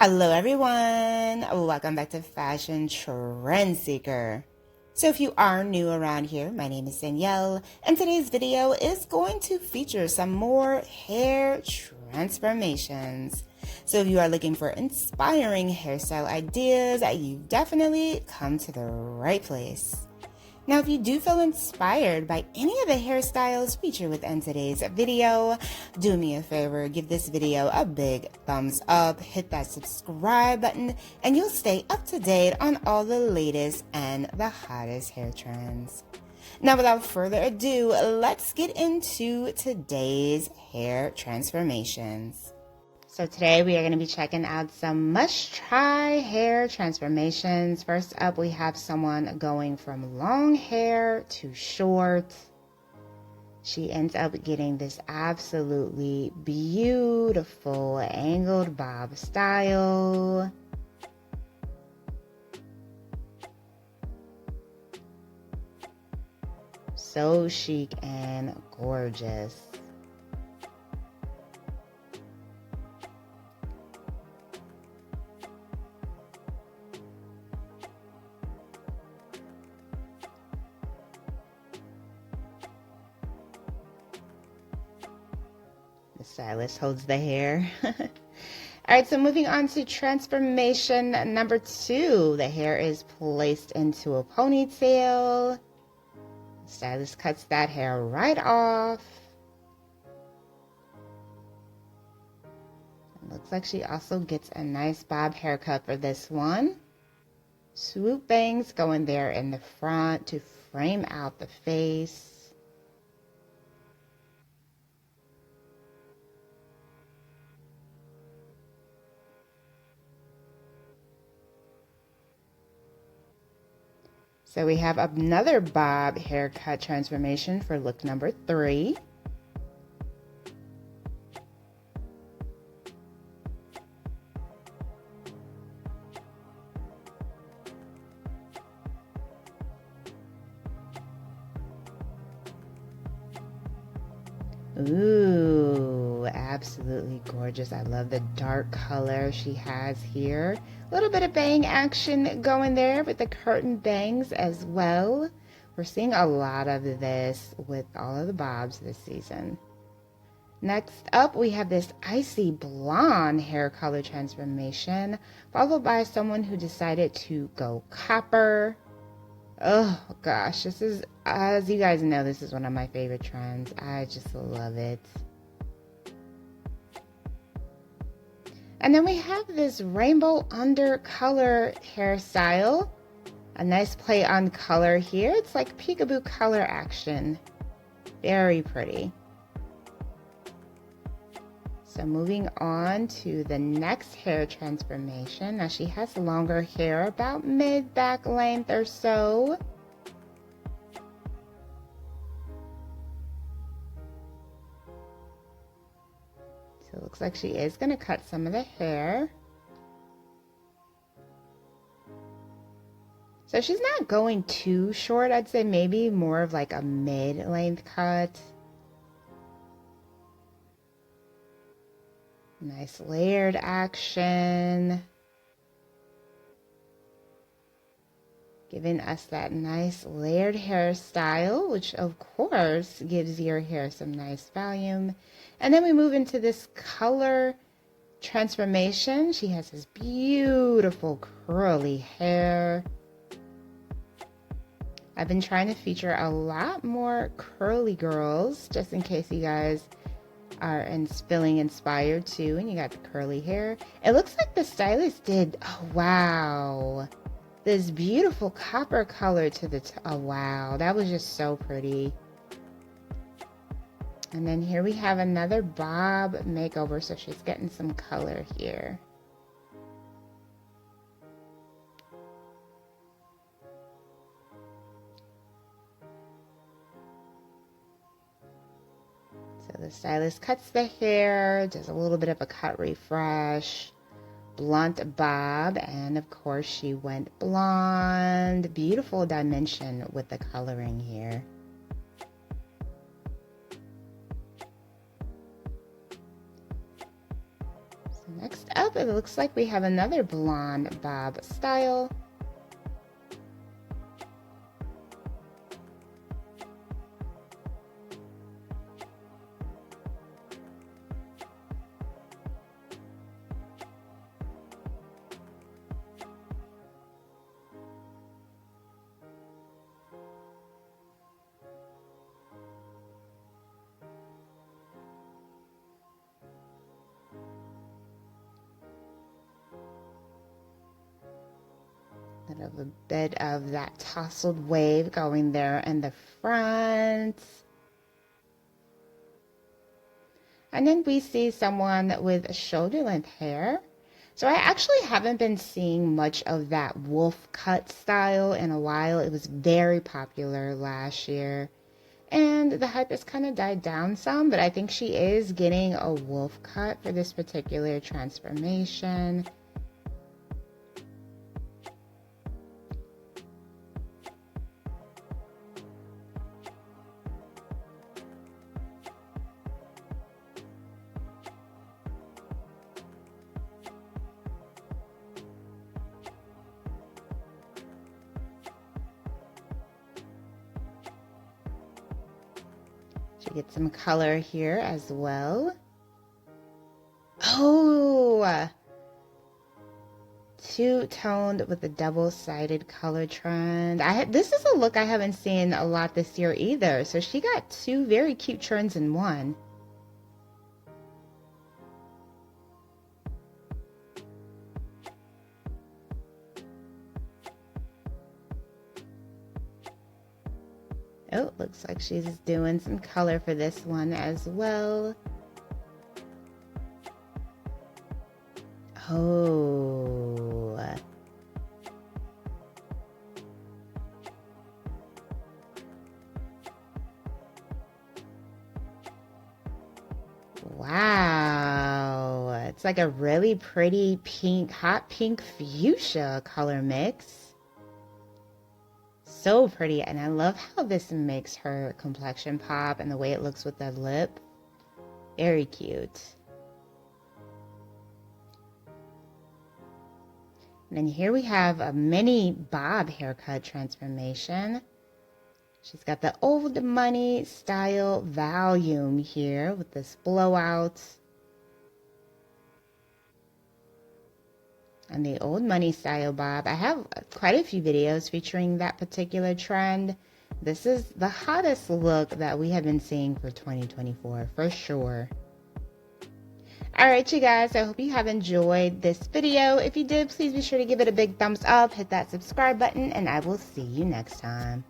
Hello everyone, welcome back to Fashion Trend Seeker. So if you are new around here, my name is Danielle, and today's video is going to feature some more hair transformations. So if you are looking for inspiring hairstyle ideas, you've definitely come to the right place. Now, if you do feel inspired by any of the hairstyles featured within today's video, do me a favor, give this video a big thumbs up, hit that subscribe button, and you'll stay up to date on all the latest and the hottest hair trends. Now, without further ado, let's get into today's hair transformations. So today we are going to be checking out some must-try hair transformations. First up, we have someone going from long hair to short. She ends up getting this absolutely beautiful angled bob style. So chic and gorgeous. The stylist holds the hair. All right, so moving on to transformation number 2. The hair is placed into a ponytail. The stylist cuts that hair right off. It looks like she also gets a nice bob haircut for this one. Swoop bangs going there in the front to frame out the face. So we have another bob haircut transformation for look number 3. Ooh, absolutely gorgeous. I love the dark color she has here. A little bit of bang action going there with the curtain bangs as well. We're seeing a lot of this with all of the bobs this season. Next up, we have this icy blonde hair color transformation, followed by someone who decided to go copper. Oh gosh, this is, as you guys know, this is one of my favorite trends. I just love it. And then we have this rainbow undercolor hairstyle. A nice play on color here. It's like peekaboo color action. Very pretty. So moving on to the next hair transformation. Now she has longer hair, about mid-back length or so. So it looks like she is going to cut some of the hair. So she's not going too short. I'd say maybe more of like a mid-length cut. Nice layered action. Giving us that nice layered hairstyle, which of course gives your hair some nice volume. And then we move into this color transformation. She has this beautiful curly hair. I've been trying to feature a lot more curly girls, just in case you guys are feeling inspired too, and you got the curly hair. It looks like the stylist did, oh wow, this beautiful copper color to the oh wow, that was just so pretty. And then here we have another bob makeover, so she's getting some color here. So the stylist cuts the hair, does a little bit of a cut refresh, blunt bob, and of course she went blonde. Beautiful dimension with the coloring here. Next up, up, it looks like we have another blonde bob style. A bit of that tousled wave going there in the front. And then we see someone with shoulder length hair. So I actually haven't been seeing much of that wolf cut style in a while. It was very popular last year. And the hype has kind of died down some, but I think she is getting a wolf cut for this particular transformation. Get some color here as well. Oh, two-toned with a double-sided color trend. This is a look I haven't seen a lot this year either. So she got two very cute trends in one. Oh, looks like she's doing some color for this one as well. Oh. Wow. It's like a really pretty pink, hot pink fuchsia color mix. So pretty, and I love how this makes her complexion pop and the way it looks with the lip. Very cute. And then here we have a mini bob haircut transformation. She's got the old money style volume here with this blowout. And the old money style bob. I have quite a few videos featuring that particular trend. This is the hottest look that we have been seeing for 2024 for sure. Alright you guys, I hope you have enjoyed this video. If you did, please be sure to give it a big thumbs up, hit that subscribe button, and I will see you next time.